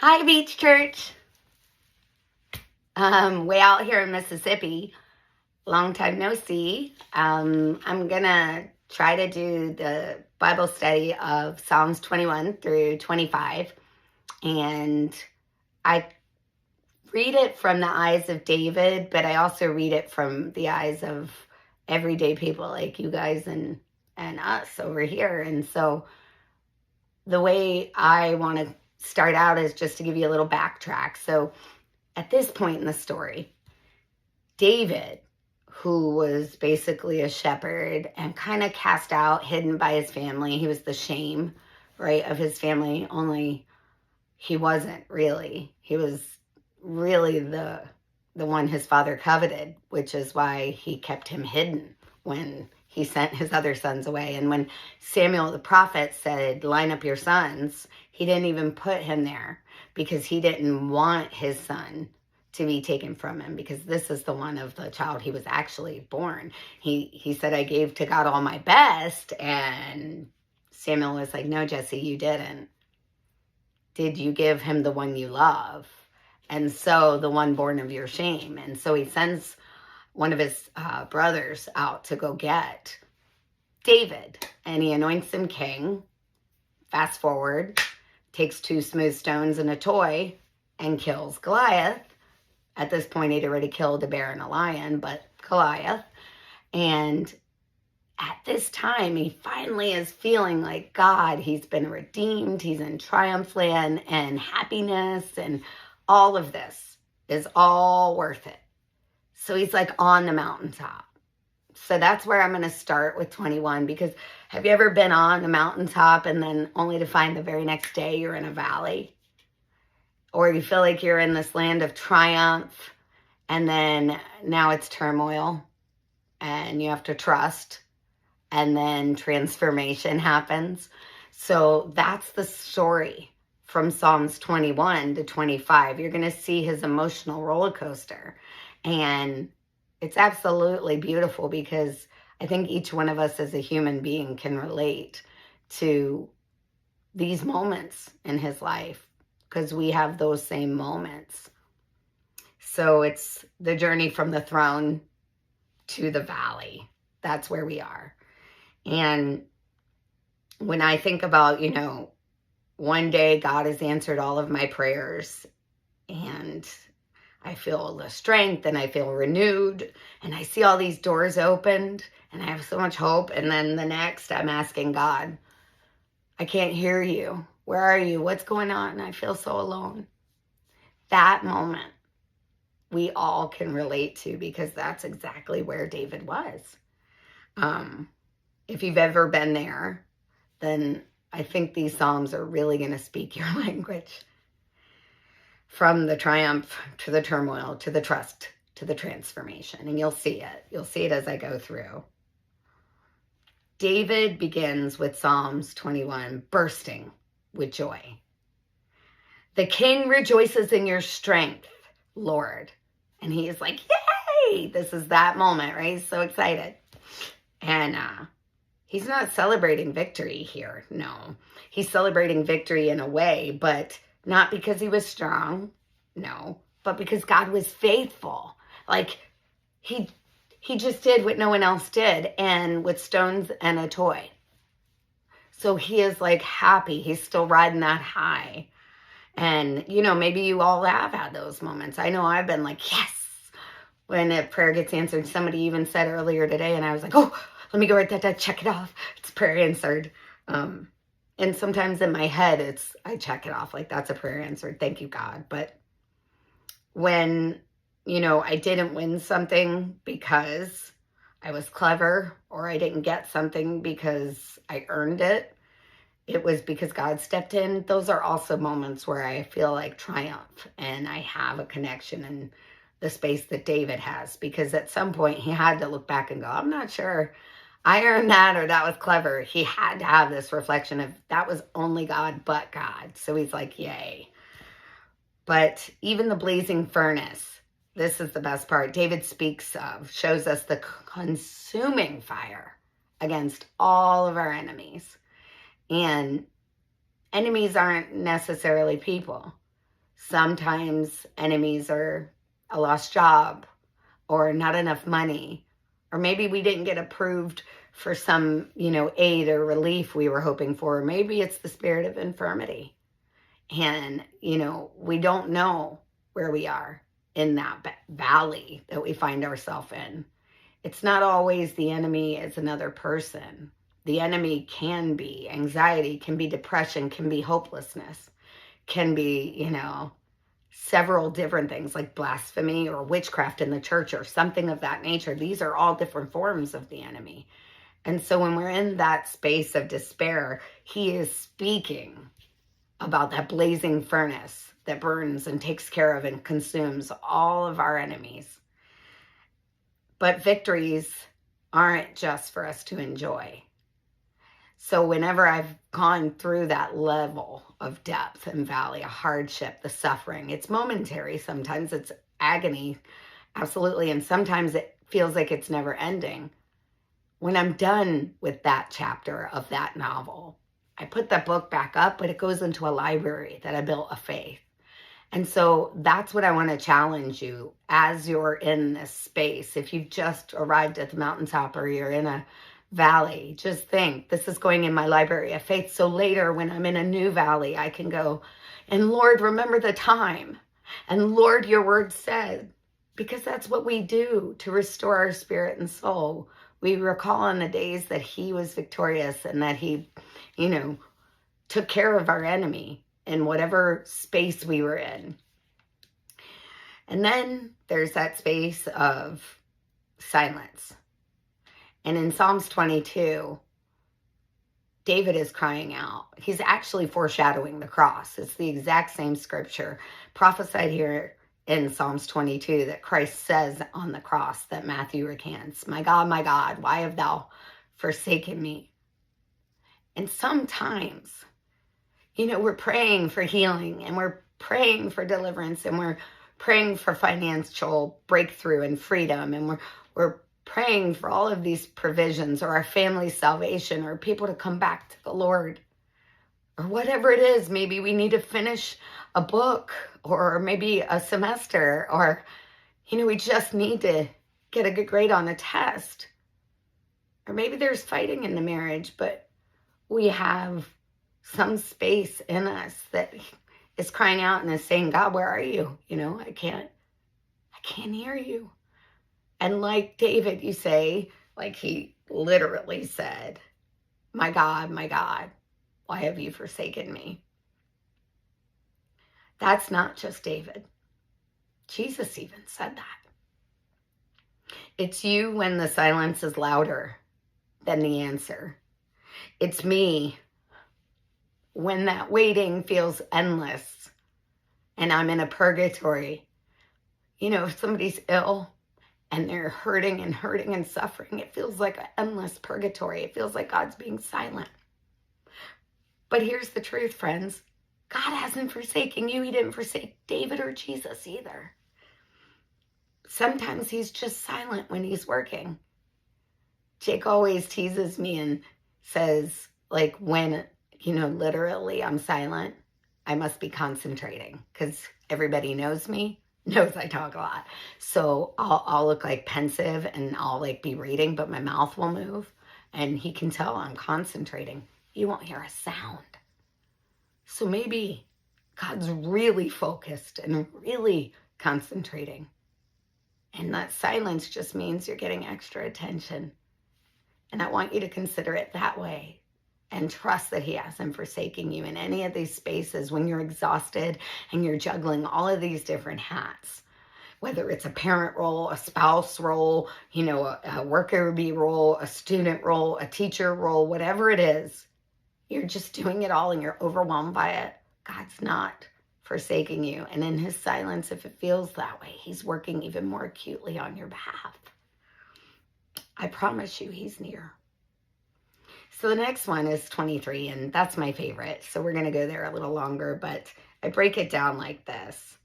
Hi, Beach Church. Way out here in Mississippi. Long time no see. I'm going to try to do the Bible study of Psalms 21 through 25. And I read it from the eyes of David, but I also read it from the eyes of everyday people like you guys and us over here. And so the way I want to start out is just to give you a little backtrack. So at this point in the story, David, who was basically a shepherd and kind of cast out, hidden by his family, he was the shame, right, of his family, only he wasn't really. He was really the one his father coveted, which is why he kept him hidden when he sent his other sons away. And when Samuel the prophet said, line up your sons, he didn't even put him there because he didn't want his son to be taken from him, because this is the one of the child he was actually born. He said, I gave to God all my best. And Samuel was like, no, Jesse, you didn't. Did you give him the one you love? And so the one born of your shame. And so he sends one of his brothers out to go get David, and he anoints him king. Fast forward, takes 2 smooth stones and a toy and kills Goliath. At this point, he'd already killed a bear and a lion, but Goliath. And at this time, he finally is feeling like God. He's been redeemed. He's in triumph land and happiness, and all of this is all worth it. So he's like on the mountaintop. So that's where I'm going to start with 21, because have you ever been on a mountaintop and then only to find the very next day you're in a valley? Or you feel like you're in this land of triumph and then now it's turmoil and you have to trust, and then transformation happens. So that's the story from Psalms 21 to 25. You're going to see his emotional roller coaster. And it's absolutely beautiful, because I think each one of us as a human being can relate to these moments in his life, because we have those same moments. So it's the journey from the throne to the valley. That's where we are. And when I think about, one day God has answered all of my prayers, and I feel the strength and I feel renewed, and I see all these doors opened and I have so much hope. And then the next, I'm asking God, I can't hear you. Where are you? What's going on? And I feel so alone. That moment we all can relate to, because that's exactly where David was. If you've ever been there, then I think these Psalms are really going to speak your language. From the triumph to the turmoil to the trust to the transformation. And you'll see it. You'll see it as I go through. David begins with Psalms 21, bursting with joy. The king rejoices in your strength, Lord. And he is like, yay! This is that moment, right? He's so excited. And he's not celebrating victory here. No. He's celebrating victory in a way, but not because he was strong, no, but because God was faithful. Like he just did what no one else did, and with stones and a toy. So he is like happy. He's still riding that high. And, maybe you all have had those moments. I know I've been like, yes, when a prayer gets answered. Somebody even said earlier today, and I was like, oh, let me go write that down, check it off. It's prayer answered. And sometimes in my head, I check it off like that's a prayer answered. Thank you, God. But when, I didn't win something because I was clever, or I didn't get something because I earned it, it was because God stepped in. Those are also moments where I feel like triumph, and I have a connection in the space that David has, because at some point he had to look back and go, I'm not sure I earned that or that was clever. He had to have this reflection of that was only God but God. So he's like, yay. But even the blazing furnace, this is the best part, David speaks of, shows us the consuming fire against all of our enemies. And enemies aren't necessarily people. Sometimes enemies are a lost job or not enough money, or maybe we didn't get approved for some, aid or relief we were hoping for. Maybe it's the spirit of infirmity. And, we don't know where we are in that valley that we find ourselves in. It's not always the enemy as another person. The enemy can be anxiety, can be depression, can be hopelessness, can be, several different things like blasphemy or witchcraft in the church or something of that nature. These are all different forms of the enemy. And so when we're in that space of despair, he is speaking about that blazing furnace that burns and takes care of and consumes all of our enemies. But victories aren't just for us to enjoy. So whenever I've gone through that level of depth and valley, a hardship, the suffering, it's momentary. Sometimes it's agony, absolutely. And sometimes it feels like it's never ending. When I'm done with that chapter of that novel, I put that book back up, but it goes into a library that I built of faith. And so that's what I want to challenge you as you're in this space. If you've just arrived at the mountaintop or you're in a valley, just think, this is going in my library of faith. So later when I'm in a new valley, I can go, and Lord, remember the time. And Lord, your word said, because that's what we do to restore our spirit and soul. We recall on the days that he was victorious and that he, took care of our enemy in whatever space we were in. And then there's that space of silence. And in Psalms 22, David is crying out. He's actually foreshadowing the cross. It's the exact same scripture prophesied here in Psalms 22 that Christ says on the cross that Matthew recants. My God, why have thou forsaken me? And sometimes, we're praying for healing and we're praying for deliverance and we're praying for financial breakthrough and freedom and we're praying for all of these provisions or our family's salvation or people to come back to the Lord or whatever it is. Maybe we need to finish a book or maybe a semester or, we just need to get a good grade on a test. Or maybe there's fighting in the marriage, but we have some space in us that is crying out and is saying, God, where are you? I can't hear you. And like David, you say, like he literally said, my God, why have you forsaken me? That's not just David. Jesus even said that. It's you when the silence is louder than the answer. It's me when that waiting feels endless and I'm in a purgatory. If somebody's ill and they're hurting and suffering, it feels like an endless purgatory. It feels like God's being silent. But here's the truth, friends. God hasn't forsaken you. He didn't forsake David or Jesus either. Sometimes he's just silent when he's working. Jake always teases me and says, like, when, literally I'm silent, I must be concentrating because everybody knows me, knows I talk a lot. So I'll look like pensive and I'll like be reading, but my mouth will move and he can tell I'm concentrating. You won't hear a sound. So maybe God's really focused and really concentrating. And that silence just means you're getting extra attention. And I want you to consider it that way and trust that he hasn't forsaken you in any of these spaces when you're exhausted and you're juggling all of these different hats, whether it's a parent role, a spouse role, a worker bee role, a student role, a teacher role, whatever it is, you're just doing it all and you're overwhelmed by it. God's not forsaking you. And in his silence, if it feels that way, he's working even more acutely on your behalf. I promise you he's near. So the next one is 23, and that's my favorite. So we're going to go there a little longer, but I break it down like this.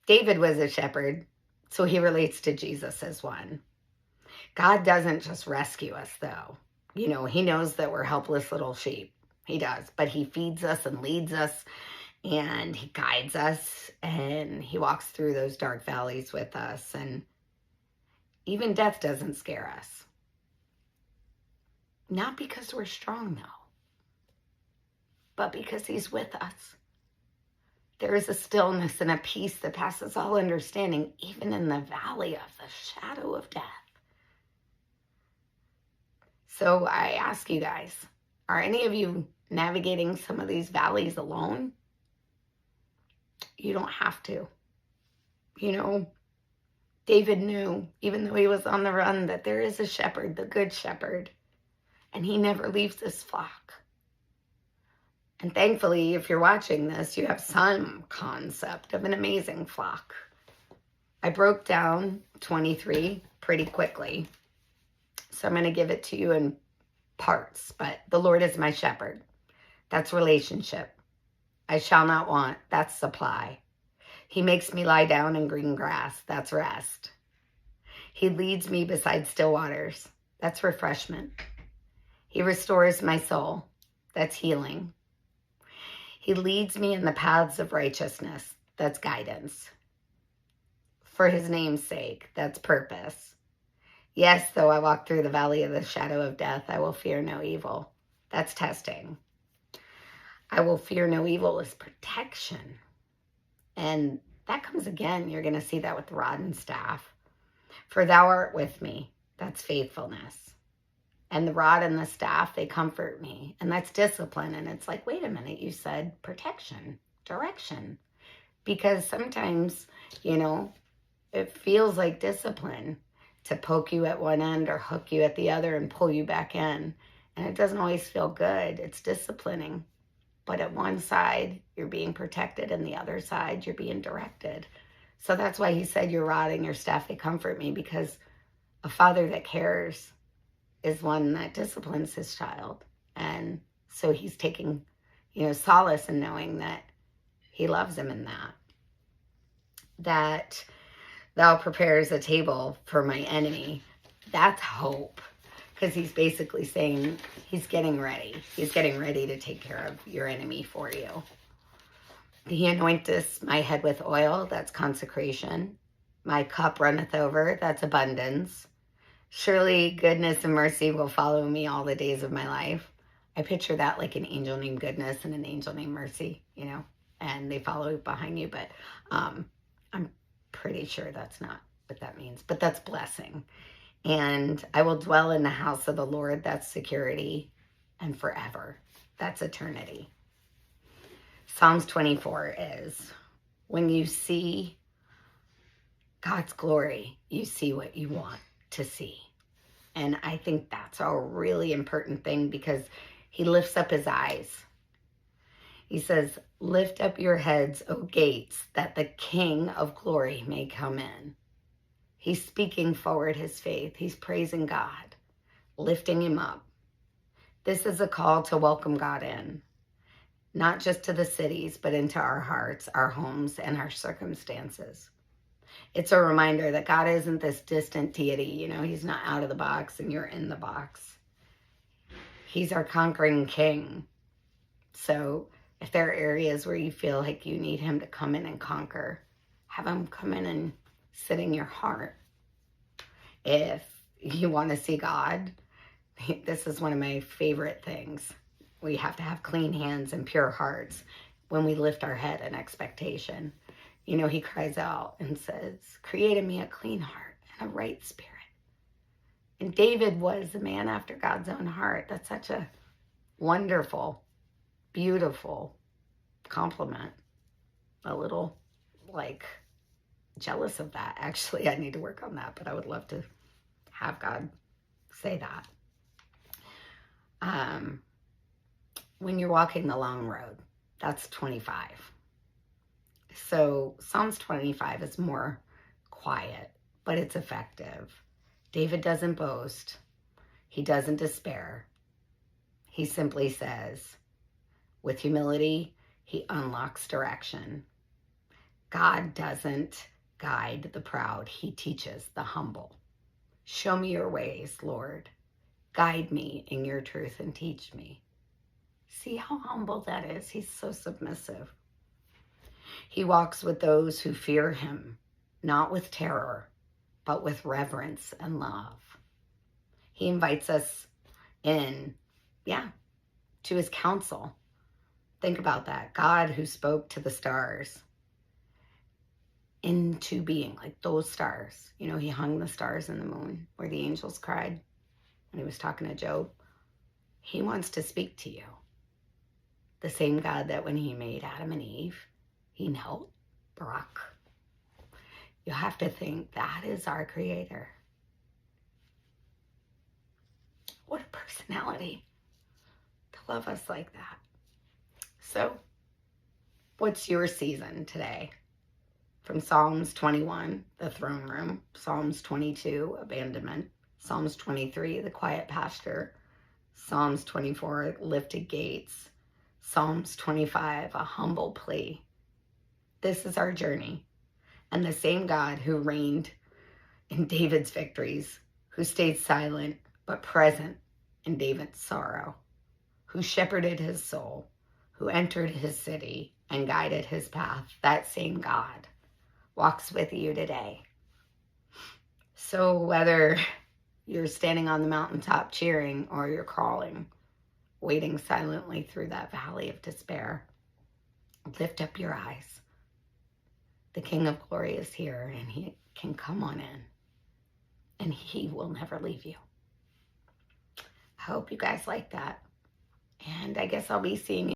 David was a shepherd, so he relates to Jesus as one. God doesn't just rescue us, though. He knows that we're helpless little sheep. He does, but he feeds us and leads us. and he guides us, and he walks through those dark valleys with us, and even death doesn't scare us. Not because we're strong, though, but because he's with us. There is a stillness and a peace that passes all understanding, even in the valley of the shadow of death. So I ask you guys, are any of you navigating some of these valleys alone? You don't have to. You know, David knew, even though he was on the run, that there is a shepherd, the good shepherd, and he never leaves his flock. And thankfully, if you're watching this, you have some concept of an amazing flock. I broke down 23 pretty quickly, so I'm going to give it to you in parts. But the Lord is my shepherd. That's relationship. I shall not want. That's supply. He makes me lie down in green grass. That's rest. He leads me beside still waters. That's refreshment. He restores my soul. That's healing. He leads me in the paths of righteousness. That's guidance. For his name's sake. That's purpose. Yes, though I walk through the valley of the shadow of death, I will fear no evil. That's testing. I will fear no evil is protection. And that comes again. You're going to see that with the rod and staff. For thou art with me. That's faithfulness. And the rod and the staff, they comfort me. And that's discipline. And it's like, wait a minute, you said protection, direction. Because sometimes, you know, it feels like discipline to poke you at one end or hook you at the other and pull you back in. And it doesn't always feel good. It's disciplining. But at one side, you're being protected, and the other side, you're being directed. So that's why he said, your rod and your staff, they comfort me, because a father that cares is one that disciplines his child. And so he's taking, you know, solace in knowing that he loves him in that. That thou prepares a table for my enemy. That's hope. Because he's basically saying he's getting ready. He's getting ready to take care of your enemy for you. He anointeth my head with oil. That's consecration. My cup runneth over. That's abundance. Surely goodness and mercy will follow me all the days of my life. I picture that like an angel named Goodness and an angel named Mercy, you know, and they follow behind you. But I'm pretty sure that's not what that means. But that's blessing. And I will dwell in the house of the Lord. That's security. And forever. That's eternity. Psalms 24 is, when you see God's glory, you see what you want to see. And I think that's a really important thing, because he lifts up his eyes. He says, lift up your heads, O gates, that the King of glory may come in. He's speaking forward his faith. He's praising God, lifting him up. This is a call to welcome God in, not just to the cities, but into our hearts, our homes, and our circumstances. It's a reminder that God isn't this distant deity. You know, he's not out of the box and you're in the box. He's our conquering king. So if there are areas where you feel like you need him to come in and conquer, have him come in and sit in your heart. If you want to see God, this is one of my favorite things. We have to have clean hands and pure hearts when we lift our head in expectation. You know, he cries out and says, create in me a clean heart and a right spirit. And David was a man after God's own heart. That's such a wonderful, beautiful compliment. A little, like, jealous of that. Actually, I need to work on that, but I would love to have God say that. When you're walking the long road, that's 25. So Psalms 25 is more quiet, but it's effective. David doesn't boast. He doesn't despair. He simply says, with humility, he unlocks direction. God doesn't guide the proud. He teaches the humble. Show me your ways, Lord. Guide me in your truth and teach me. See how humble that is? He's so submissive. He walks with those who fear him, not with terror, but with reverence and love. He invites us in, to his counsel. Think about that. God who spoke to the stars into being, like those stars. You know, he hung the stars in the moon where the angels cried when he was talking to Job. He wants to speak to you. The same God that when he made Adam and Eve, he knelt, Barak. You have to think that is our creator. What a personality to love us like that. So, what's your season today? From Psalms 21, the throne room, Psalms 22, abandonment, Psalms 23, the quiet pasture, Psalms 24, lifted gates, Psalms 25, a humble plea. This is our journey. And the same God who reigned in David's victories, who stayed silent but present in David's sorrow, who shepherded his soul, who entered his city and guided his path, that same God walks with you today. So whether you're standing on the mountaintop cheering or you're crawling, waiting silently through that valley of despair, lift up your eyes. The King of Glory is here and he can come on in and he will never leave you. I hope you guys like that. And I guess I'll be seeing you